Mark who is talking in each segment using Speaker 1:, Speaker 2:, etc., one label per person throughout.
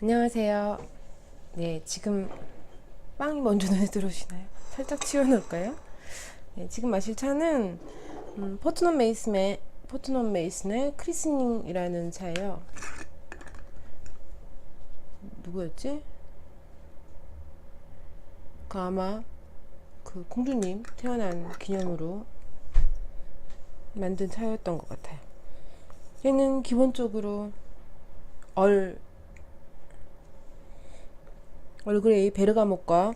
Speaker 1: 안녕하세요. 네, 지금 빵이 먼저 눈에 들어오시나요? 살짝 치워놓을까요? 네, 지금 마실 차는 포트넘 메이슨의 크리스닝이라는 차예요. 누구였지? 그 아마 그 공주님 태어난 기념으로 만든 차였던 것 같아요. 얘는 기본적으로 얼 얼그레이 베르가못과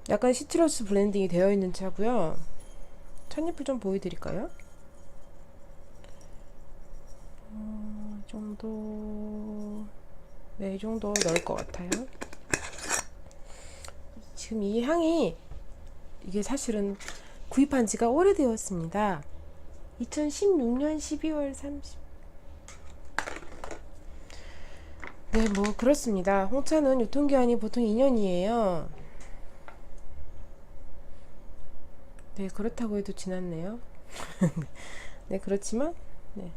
Speaker 1: 약간 시트러스 블렌딩이 되어 있는 차고요. 찻잎을 좀 보여드릴까요? 이 정도, 네, 이 정도 넣을 것 같아요. 지금 이 향이 이게 사실은 구입한 지가 오래되었습니다. 2016년 12월 30. 네, 뭐 그렇습니다. 홍차는 유통기한이 보통 2년이에요. 네, 그렇다고 해도 지났네요. 네, 그렇지만 네.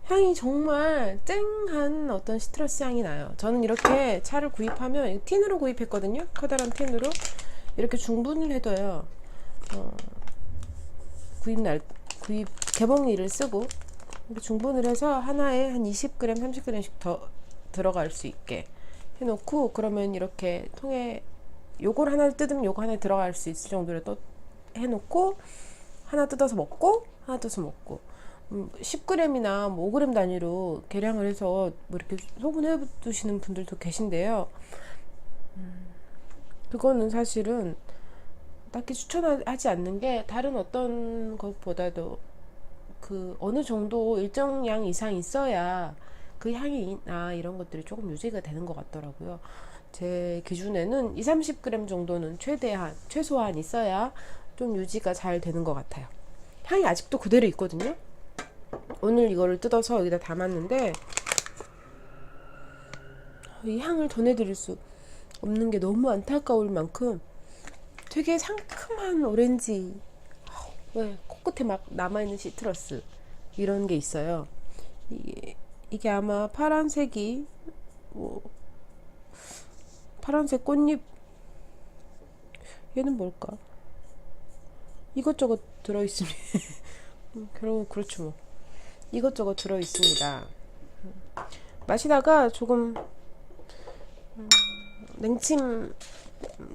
Speaker 1: 향이 정말 쨍한 어떤 시트러스 향이 나요. 저는 이렇게 차를 구입하면 틴으로 구입했거든요. 커다란 틴으로 이렇게 중분을 해둬요. 어, 구입 날 구입 개봉일을 쓰고 이렇게 중분을 해서 하나에 한 20g, 30g씩 더 들어갈 수 있게 해놓고, 그러면 이렇게 통에 요걸 하나를 뜯으면 요거 하나에 들어갈 수 있을 정도로 또 해놓고, 하나 뜯어서 먹고 하나 뜯어서 먹고 10g이나 뭐 5g 단위로 계량을 해서 뭐 이렇게 소분해 두시는 분들도 계신데요. 그거는 사실은 딱히 추천하지 않는 게, 다른 어떤 것보다도 그 어느 정도 일정 양 이상 있어야 그 향이나 이런 것들이 조금 유지가 되는 것 같더라고요. 제 기준에는 2, 30g 정도는 최소한 있어야 좀 유지가 잘 되는 것 같아요. 향이 아직도 그대로 있거든요. 오늘 이거를 뜯어서 여기다 담았는데 이 향을 전해드릴 수 없는 게 너무 안타까울 만큼 되게 상큼한 오렌지, 왜 코끝에 막 남아있는 시트러스 이런 게 있어요. 이게 아마 파란색이 뭐 파란색 꽃잎, 얘는 뭘까? 이것저것 들어있습니다. 결국 그렇죠 뭐. 이것저것 들어있습니다. 마시다가 조금 냉침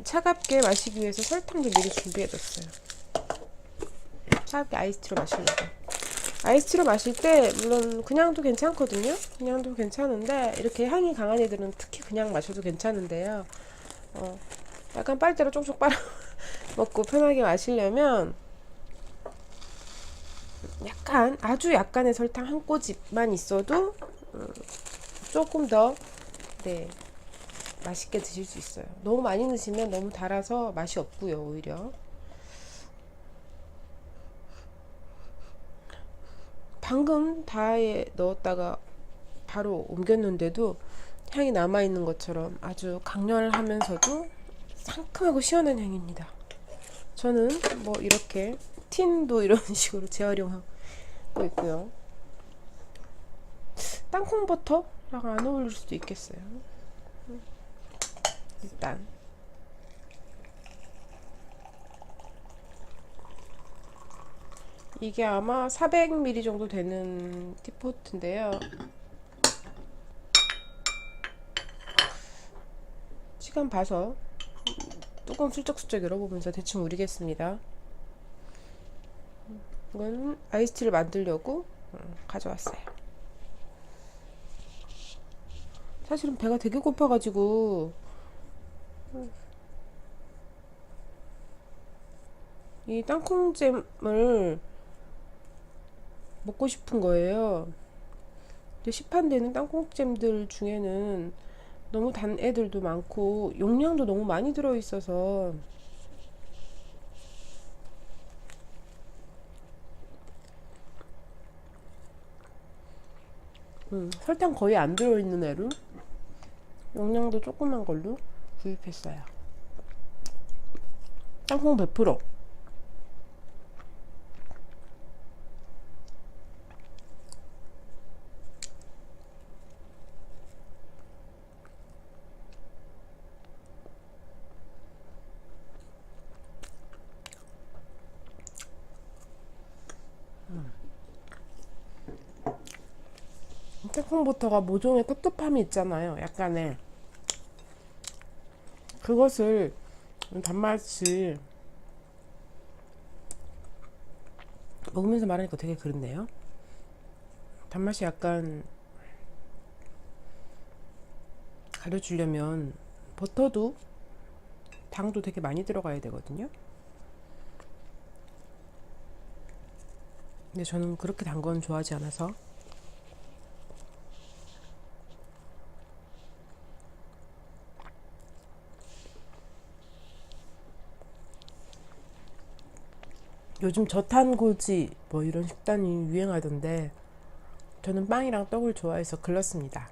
Speaker 1: 차갑게 마시기 위해서 설탕도 미리 준비해뒀어요. 차갑게 아이스티로 마시려고. 아이스티로 마실 때 물론 그냥도 괜찮거든요. 그냥도 괜찮은데 이렇게 향이 강한 애들은 특히 그냥 마셔도 괜찮은데요. 약간 빨대로 쪽쪽 빨아 먹고 편하게 마시려면 약간 아주 약간의 설탕 한 꼬집만 있어도 조금 더, 네, 맛있게 드실 수 있어요. 너무 많이 넣으시면 너무 달아서 맛이 없고요, 오히려. 방금 다에 넣었다가 바로 옮겼는데도 향이 남아있는 것처럼 아주 강렬하면서도 상큼하고 시원한 향입니다. 저는 뭐 이렇게 틴도 이런 식으로 재활용하고 있고요. 땅콩 버터랑 안 어울릴 수도 있겠어요. 일단 이게 아마 400ml 정도 되는 티포트인데요. 시간 봐서 뚜껑 슬쩍슬쩍 열어보면서 대충 우리겠습니다. 이건 아이스티를 만들려고 가져왔어요. 사실은 배가 되게 고파가지고 이 땅콩잼을 먹고 싶은 거예요. 근데 시판되는 땅콩잼들 중에는 너무 단 애들도 많고 용량도 너무 많이 들어있어서 설탕 거의 안 들어있는 애로 용량도 조그만 걸로 구입했어요. 땅콩 100%. 코코넛버터가 모종의 텁텁함이 있잖아요. 약간의 그것을 단맛이 먹으면서 말하니까 되게 그렇네요. 단맛이 약간 가려주려면 버터도 당도 되게 많이 들어가야 되거든요. 근데 저는 그렇게 단 건 좋아하지 않아서 요즘 저탄고지 뭐 이런 식단이 유행하던데 저는 빵이랑 떡을 좋아해서 글렀습니다.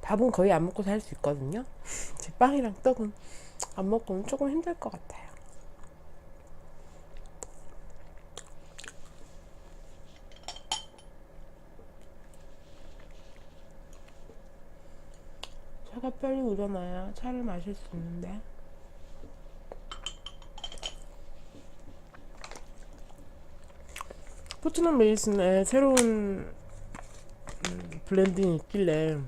Speaker 1: 밥은 거의 안 먹고 살 수 있거든요. 제 빵이랑 떡은 안 먹고는 조금 힘들 것 같아요. 차가 빨리 우러나야 차를 마실 수 있는데 포트넘 메이슨에 새로운 블렌딩이 있길래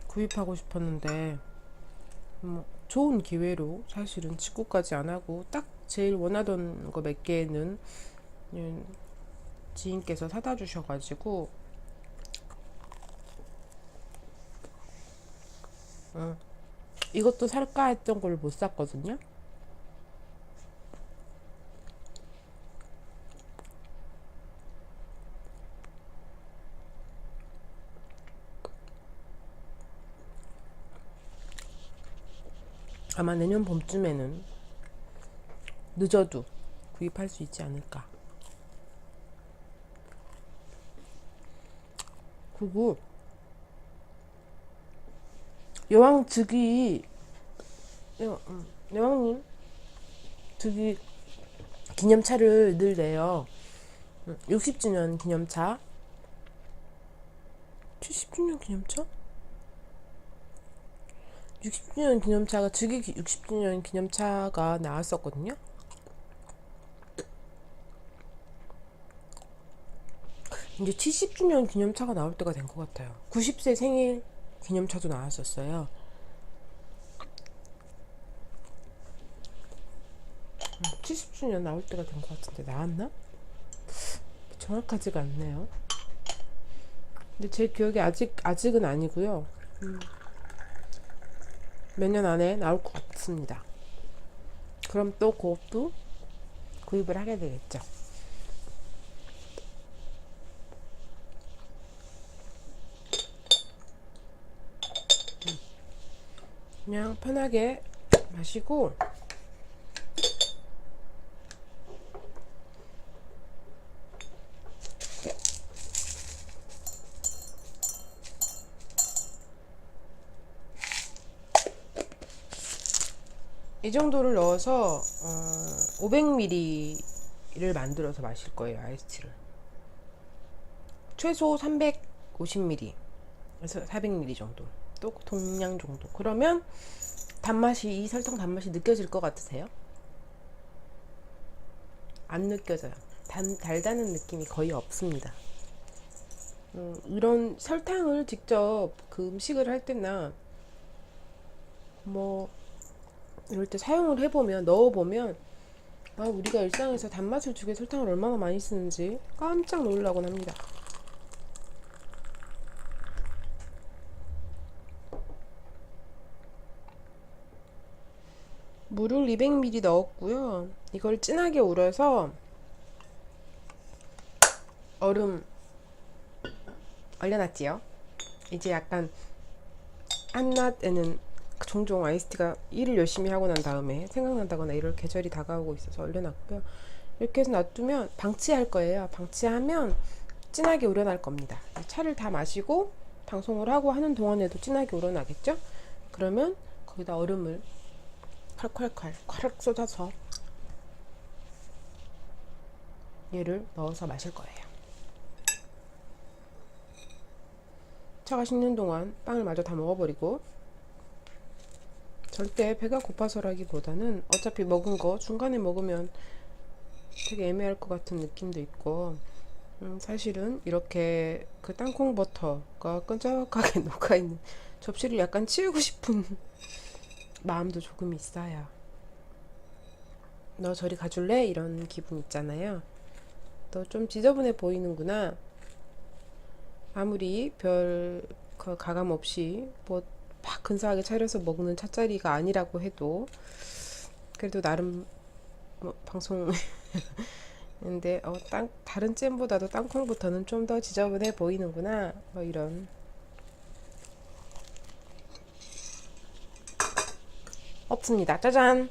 Speaker 1: 구입하고 싶었는데 좋은 기회로 사실은 직구까지 안 하고 딱 제일 원하던 거 몇 개는 지인께서 사다 주셔가지고 이것도 살까 했던 걸 못 샀거든요. 아마 내년 봄쯤에는 늦어도 구입할 수 있지 않을까. 그리고 여왕 즉위 여왕님 즉위 기념차를 늘 내요. 60주년 기념차, 70주년 기념차? 60주년 기념차가 즉위 60주년 기념차가 나왔었거든요. 이제 70주년 기념차가 나올 때가 된 것 같아요. 90세 생일 기념차도 나왔었어요. 70주년 나올 때가 된 것 같은데 나왔나? 정확하지가 않네요. 근데 제 기억에 아직은 아니고요. 몇 년 안에 나올 것 같습니다. 그럼 또 그것도 구입을 하게 되겠죠. 그냥 편하게 마시고 이 정도를 넣어서 500ml를 만들어서 마실 거예요. 아이스티를 최소 350ml 그래서 400ml 정도, 또 동량 정도. 그러면 단맛이, 이 설탕 단맛이 느껴질 것 같으세요? 안 느껴져요. 달다는 느낌이 거의 없습니다. 이런 설탕을 직접 그 음식을 할 때나 뭐 이럴 때 사용을 해보면, 넣어보면 우리가 일상에서 단맛을 주게 설탕을 얼마나 많이 쓰는지 깜짝 놀라곤 합니다. 물을 200ml 넣었고요. 이걸 진하게 우려서 얼음 얼려놨지요. 이제 약간 한낮에는 종종 아이스티가 일을 열심히 하고 난 다음에 생각난다거나 이럴 계절이 다가오고 있어서 얼려놨고요. 이렇게 해서 놔두면 방치할 거예요. 방치하면 진하게 우러날 겁니다. 차를 다 마시고 방송을 하고 하는 동안에도 진하게 우러나겠죠? 그러면 거기다 얼음을 콸콸콸 쏟아서 얘를 넣어서 마실 거예요. 차가 식는 동안 빵을 마저 다 먹어버리고 절대 배가 고파서라기보다는 어차피 먹은 거 중간에 먹으면 되게 애매할 것 같은 느낌도 있고, 사실은 이렇게 그 땅콩 버터가 끈적하게 녹아있는 접시를 약간 치우고 싶은 마음도 조금 있어요. 너 저리 가줄래? 이런 기분 있잖아요. 너 좀 지저분해 보이는구나. 아무리 별 가감 없이 뭐 막 근사하게 차려서 먹는 찻자리가 아니라고 해도 그래도 나름 뭐 방송 근데 다른 잼보다도 땅콩부터는 좀 더 지저분해 보이는구나. 뭐 이런. 없습니다. 짜잔.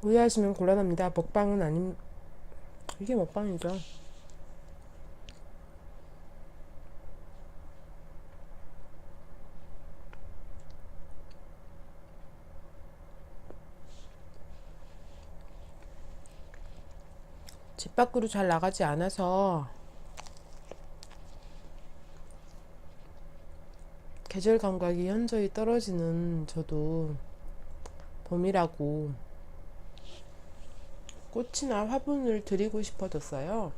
Speaker 1: 오해하시면 곤란합니다. 먹방은 아닌, 이게 먹방이죠. 집 밖으로 잘 나가지 않아서 계절 감각이 현저히 떨어지는 저도 봄이라고 꽃이나 화분을 드리고 싶어졌어요.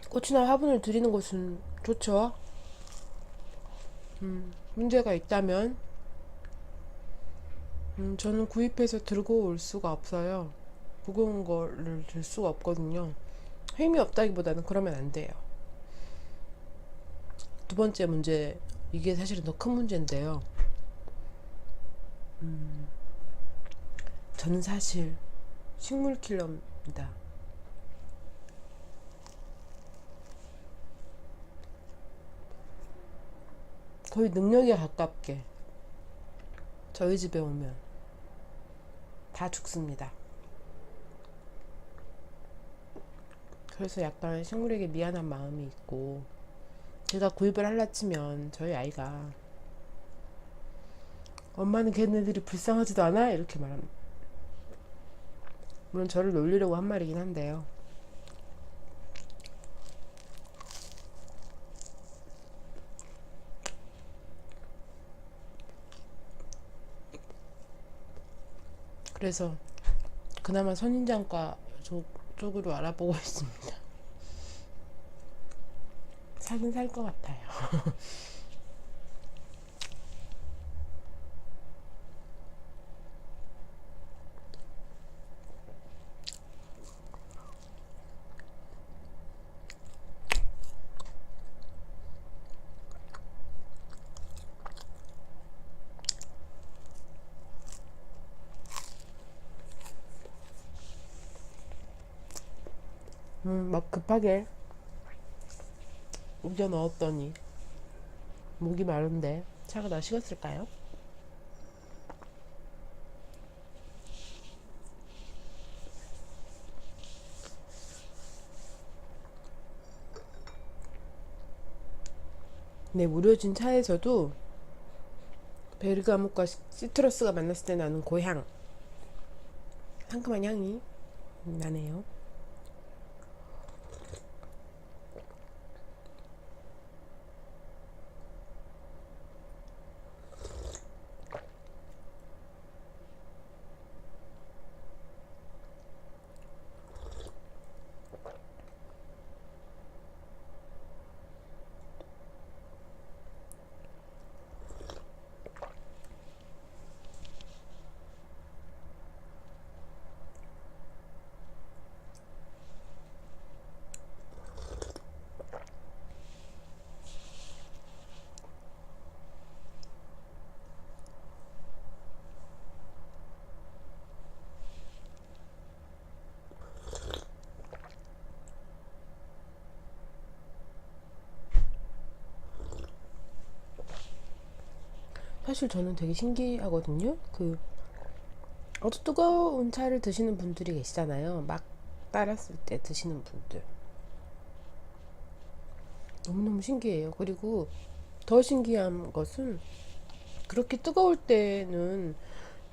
Speaker 1: 꽃이나 화분을 드리는 것은 좋죠. 문제가 있다면 저는 구입해서 들고 올 수가 없어요. 무거운 거를 들 수가 없거든요. 힘이 없다기보다는 그러면 안 돼요. 두 번째 문제, 이게 사실은 더 큰 문제인데요. 저는 사실 식물 킬러입니다. 거의 능력에 가깝게 저희 집에 오면 다 죽습니다. 그래서 약간 식물에게 미안한 마음이 있고, 제가 구입을 할라 치면 저희 아이가 엄마는 걔네들이 불쌍하지도 않아? 이렇게 말합니다. 물론 저를 놀리려고 한 말이긴 한데요. 그래서 그나마 선인장과 쪽으로 알아보고 있습니다. 사긴 살 것 같아요. 막 급하게 우겨 넣었더니 목이 마른데 차가 다 식었을까요? 네, 무려진 차에서도 베르가못과 시트러스가 만났을 때 나는 고향, 상큼한 향이 나네요. 사실 저는 되게 신기하거든요. 아주 뜨거운 차를 드시는 분들이 계시잖아요. 막 따랐을 때 드시는 분들. 너무너무 신기해요. 그리고 더 신기한 것은 그렇게 뜨거울 때는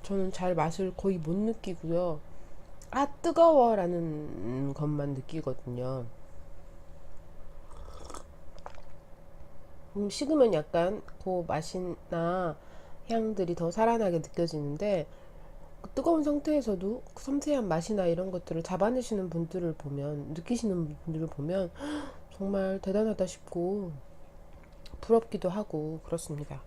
Speaker 1: 저는 잘 맛을 거의 못 느끼고요. 아, 뜨거워 라는 것만 느끼거든요. 식으면 약간 그 맛이나 향들이 더 살아나게 느껴지는데, 그 뜨거운 상태에서도 그 섬세한 맛이나 이런 것들을 잡아내시는 분들을 보면, 느끼시는 분들을 보면 정말 대단하다 싶고 부럽기도 하고 그렇습니다.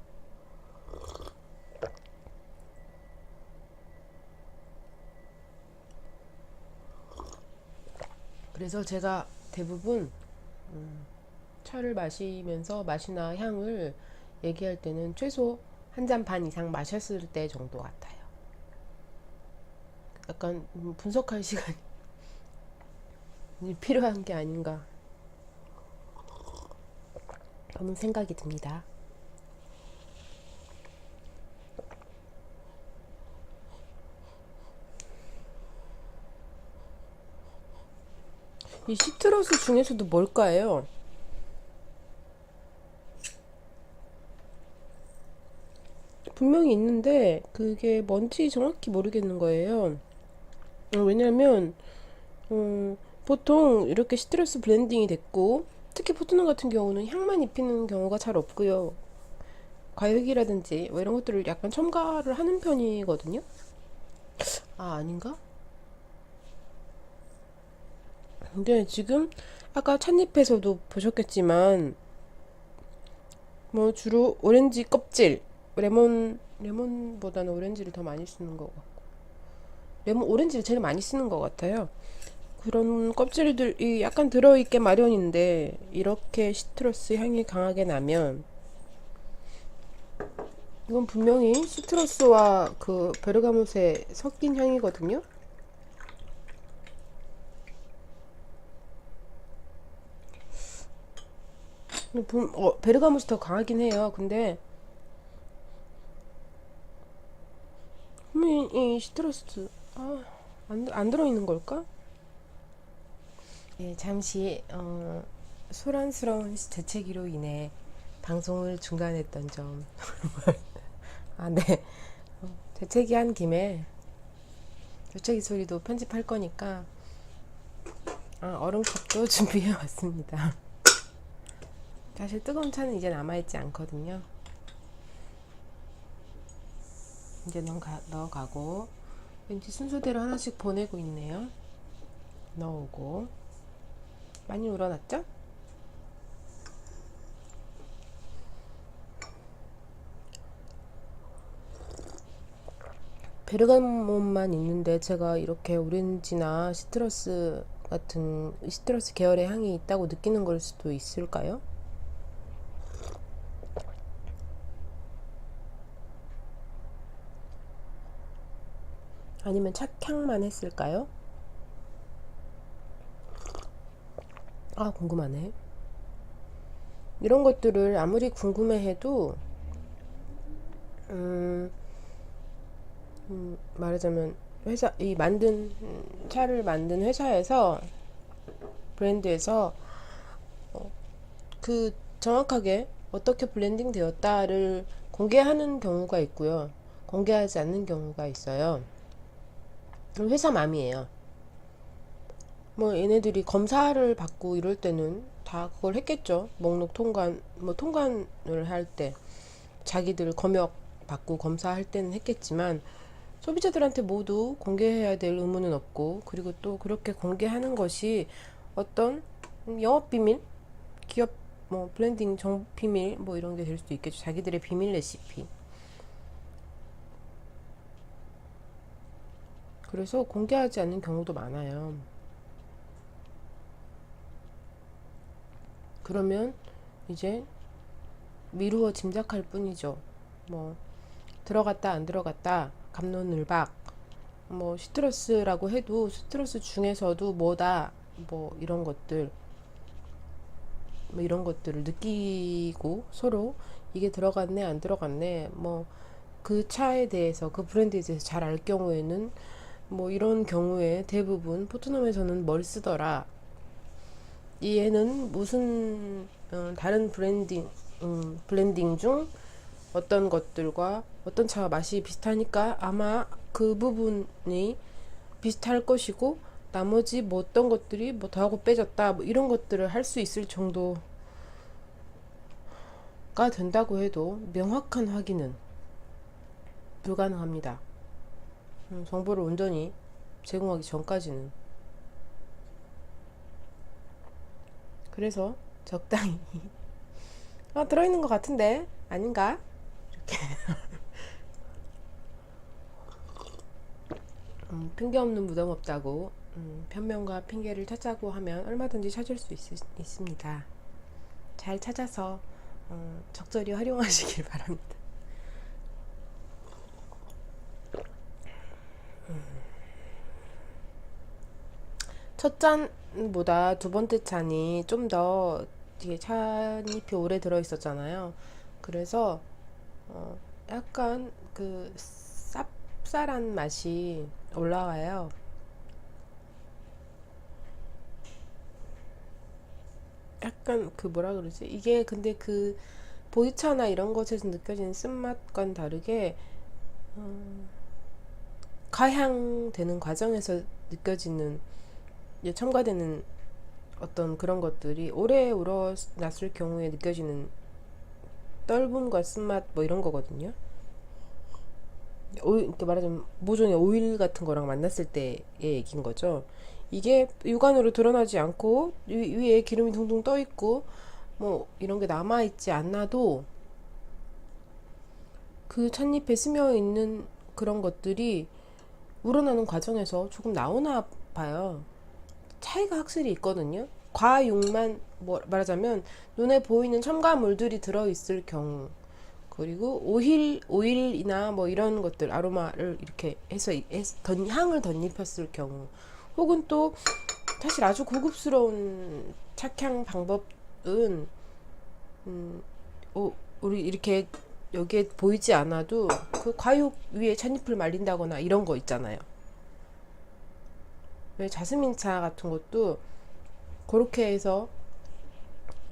Speaker 1: 그래서 제가 대부분 차를 마시면서 맛이나 향을 얘기할 때는 최소 한 잔 반 이상 마셨을 때 정도 같아요. 약간 분석할 시간이 필요한 게 아닌가 하는 생각이 듭니다. 이 시트러스 중에서도 뭘까요? 분명히 있는데 그게 뭔지 정확히 모르겠는 거예요. 왜냐면 보통 이렇게 시트러스 블렌딩이 됐고, 특히 포트넘 같은 경우는 향만 입히는 경우가 잘 없고요. 과육이라든지 뭐 이런 것들을 약간 첨가를 하는 편이거든요. 아, 아닌가? 근데 지금 아까 찻잎에서도 보셨겠지만 뭐 주로 오렌지 껍질, 레몬보다는 오렌지를 더 많이 쓰는 것 같고, 오렌지를 제일 많이 쓰는 것 같아요. 그런 껍질들이 약간 들어있게 마련인데 이렇게 시트러스 향이 강하게 나면 이건 분명히 시트러스와 그 베르가못의 섞인 향이거든요. 베르가못이 더 강하긴 해요. 근데 이 시트러스 안 들어있는 걸까? 예, 잠시 소란스러운 재채기로 인해 방송을 중단했던 점. 아, 네. 재채기 한 김에 재채기 소리도 편집할 거니까 얼음컵도 준비해 왔습니다. 사실 뜨거운 차는 이제 남아있지 않거든요. 이제 넣어가고, 왠지 순서대로 하나씩 보내고 있네요. 넣어오고. 많이 우러났죠? 베르가몬만 있는데 제가 이렇게 오렌지나 시트러스 같은 시트러스 계열의 향이 있다고 느끼는 걸 수도 있을까요? 아니면 착향만 했을까요? 아, 궁금하네. 이런 것들을 아무리 궁금해해도 말하자면 차를 만든 회사에서, 브랜드에서 그 정확하게 어떻게 블렌딩 되었다를 공개하는 경우가 있고요. 공개하지 않는 경우가 있어요. 회사 맘이에요. 뭐 얘네들이 검사를 받고 이럴 때는 다 그걸 했겠죠. 목록 통관, 뭐 통관을 할 때 자기들 검역 받고 검사할 때는 했겠지만, 소비자들한테 모두 공개해야 될 의무는 없고, 그리고 또 그렇게 공개하는 것이 어떤 영업 비밀, 기업 뭐 블렌딩 정 비밀 뭐 이런 게 될 수도 있겠죠. 자기들의 비밀 레시피. 그래서 공개하지 않는 경우도 많아요. 그러면 이제 미루어 짐작할 뿐이죠. 뭐 들어갔다 안 들어갔다 갑론을박, 뭐 시트러스라고 해도 시트러스 중에서도 뭐다, 뭐 이런 것들, 뭐 이런 것들을 느끼고 서로 이게 들어갔네 안 들어갔네, 뭐 그 차에 대해서 그 브랜드에 대해서 잘 알 경우에는 뭐 이런 경우에 대부분 포트넘에서는 뭘 쓰더라, 얘는 무슨 다른 블렌딩 중 어떤 것들과 어떤 차와 맛이 비슷하니까 아마 그 부분이 비슷할 것이고, 나머지 뭐 어떤 것들이 뭐 더하고 빼졌다 뭐 이런 것들을 할 수 있을 정도가 된다고 해도 명확한 확인은 불가능합니다. 정보를 온전히 제공하기 전까지는. 그래서 적당히 들어있는 것 같은데 아닌가? 이렇게 핑계 없는 무덤 없다고 변명과 핑계를 찾자고 하면 얼마든지 찾을 수 있습니다. 잘 찾아서 적절히 활용하시길 바랍니다. 첫 잔보다 두 번째 잔이 좀 더 뒤에 찻잎이 오래 들어 있었잖아요. 그래서 약간 그 쌉쌀한 맛이 올라와요. 약간 그 뭐라 그러지? 이게 근데 그 보이차나 이런 것에서 느껴지는 쓴맛과는 다르게 가향되는 과정에서 느껴지는, 첨가되는 어떤 그런 것들이 오래 우러났을 경우에 느껴지는 떫음과 쓴맛 뭐 이런 거거든요. 이렇게 말하자면 모종의 오일 같은 거랑 만났을 때의 얘기인 거죠. 이게 육안으로 드러나지 않고 위에 기름이 둥둥 떠 있고 뭐 이런 게 남아 있지 않아도 그 찻잎에 스며 있는 그런 것들이 우러나는 과정에서 조금 나오나 봐요. 차이가 확실히 있거든요. 과육만 말하자면 눈에 보이는 첨가물들이 들어있을 경우, 그리고 오일이나 뭐 이런 것들 아로마를 이렇게 해서 향을 덧입혔을 경우, 혹은 또 사실 아주 고급스러운 착향 방법은 우리 이렇게 여기에 보이지 않아도 그 과육 위에 찻잎을 말린다거나 이런 거 있잖아요. 왜 자스민 차 같은 것도 그렇게 해서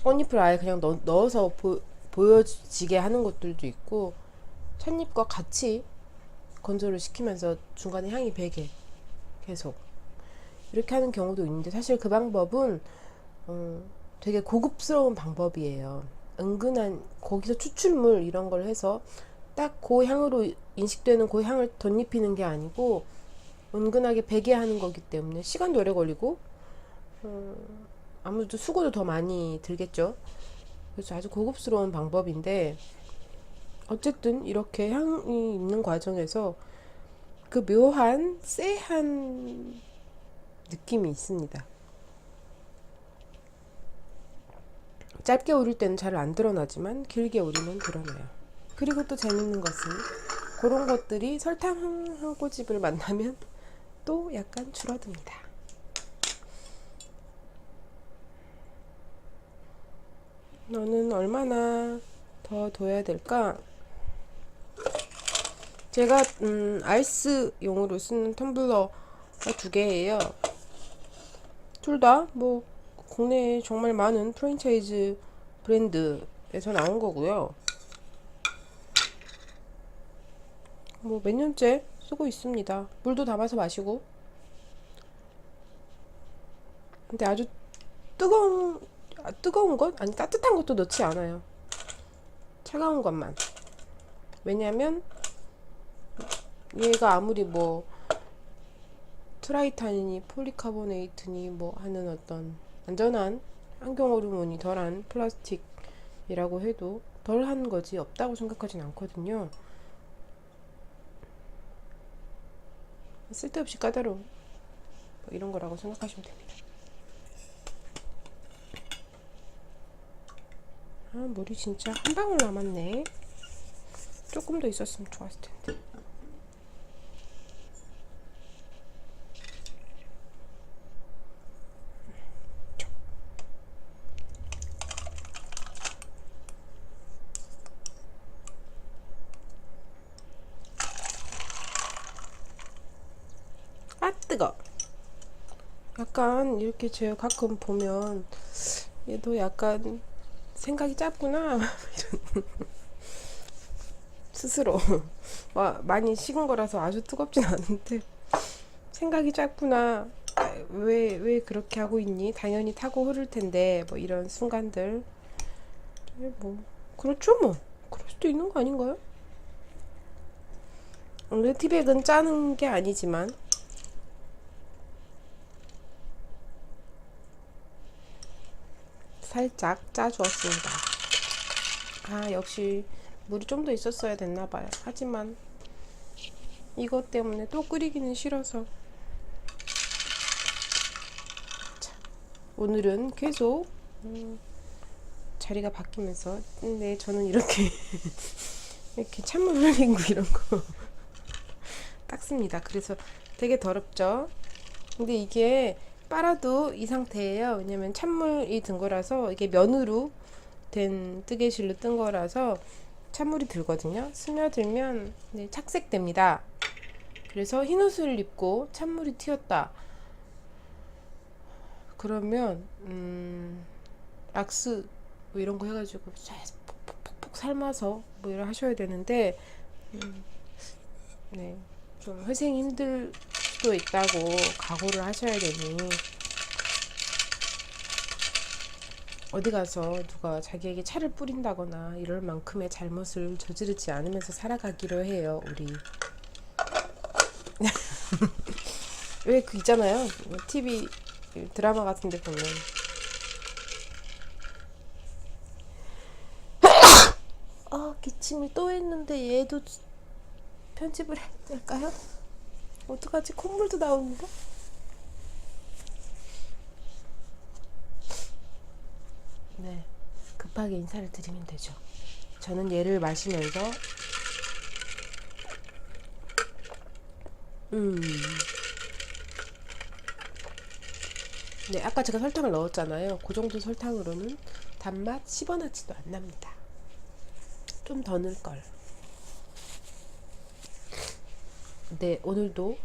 Speaker 1: 꽃잎을 아예 그냥 넣어서 보여지게 하는 것들도 있고, 찻잎과 같이 건조를 시키면서 중간에 향이 배게 계속 이렇게 하는 경우도 있는데, 사실 그 방법은 되게 고급스러운 방법이에요. 은근한 거기서 추출물 이런 걸 해서 딱 그 향으로 인식되는 그 향을 덧입히는 게 아니고 은근하게 배게 하는 거기 때문에 시간도 오래 걸리고 아무래도 수고도 더 많이 들겠죠. 그래서 아주 고급스러운 방법인데, 어쨌든 이렇게 향이 있는 과정에서 그 묘한 쎄한 느낌이 있습니다. 짧게 우릴 때는 잘 안 드러나지만 길게 우리면 드러나요. 그리고 또 재밌는 것은 그런 것들이 설탕 한 꼬집을 만나면 또 약간 줄어듭니다. 너는 얼마나 더 둬야 될까? 제가 아이스용으로 쓰는 텀블러 두 개예요. 둘 다 뭐 국내에 정말 많은 프랜차이즈 브랜드에서 나온 거고요. 뭐 몇 년째 쓰고 있습니다. 물도 담아서 마시고. 근데 아주 뜨거운 것? 아니 따뜻한 것도 넣지 않아요. 차가운 것만. 왜냐면 얘가 아무리 뭐 트라이탄이니 폴리카보네이트니 뭐 하는 어떤 안전한 환경 호르몬이 덜한 플라스틱이라고 해도 덜한 거지 없다고 생각하진 않거든요. 쓸데없이 까다로운 뭐 이런 거라고 생각하시면 됩니다. 물이 진짜 한 방울 남았네. 조금 더 있었으면 좋았을 텐데. 뜨거. 약간 이렇게 제가 가끔 보면 얘도 약간 생각이 짧구나. 이런 스스로 많이 식은 거라서 아주 뜨겁진 않은데 생각이 짧구나. 왜 그렇게 하고 있니? 당연히 타고 흐를 텐데 뭐 이런 순간들. 뭐 그렇죠 뭐. 그럴 수도 있는 거 아닌가요? 티백은 짜는 게 아니지만 살짝 짜주었습니다. 아, 역시 물이 좀 더 있었어야 됐나봐요. 하지만 이것 때문에 또 끓이기는 싫어서. 자, 오늘은 계속 자리가 바뀌면서, 네, 저는 이렇게 이렇게 찬물 흘린 거 이런 거 닦습니다. 그래서 되게 더럽죠. 근데 이게 빨아도 이 상태예요. 왜냐면 찬물이 든 거라서, 이게 면으로 된 뜨개실로 뜬 거라서 찬물이 들거든요. 스며들면 네, 착색됩니다. 그래서 흰 옷을 입고 찬물이 튀었다 그러면 락스 뭐 이런 거 해가지고 푹푹 삶아서 뭐 이런 하셔야 되는데 네, 좀 회생이 힘들 수도 있다고 각오를 하셔야 되니 어디 가서 누가 자기에게 차를 뿌린다거나 이럴 만큼의 잘못을 저지르지 않으면서 살아가기로 해요, 우리. 왜 그 있잖아요, TV 드라마 같은 데 보면 기침을 또 했는데 얘도 편집을 해야 될까요? 어떡하지? 콧물도 나오는데? 네, 급하게 인사를 드리면 되죠. 저는 얘를 마시면서 네, 아까 제가 설탕을 넣었잖아요. 그 정도 설탕으로는 단맛 10원어치도 안 납니다. 좀 더 넣을걸. 네, 오늘도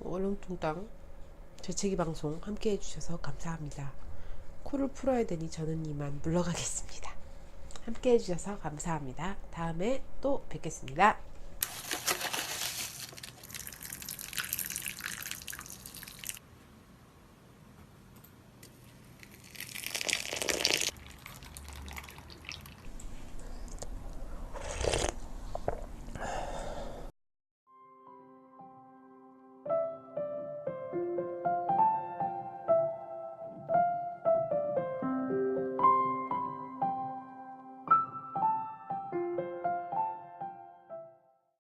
Speaker 1: 얼렁뚱땅 재채기 방송 함께 해주셔서 감사합니다. 코를 풀어야 되니 저는 이만 물러가겠습니다. 함께 해주셔서 감사합니다. 다음에 또 뵙겠습니다.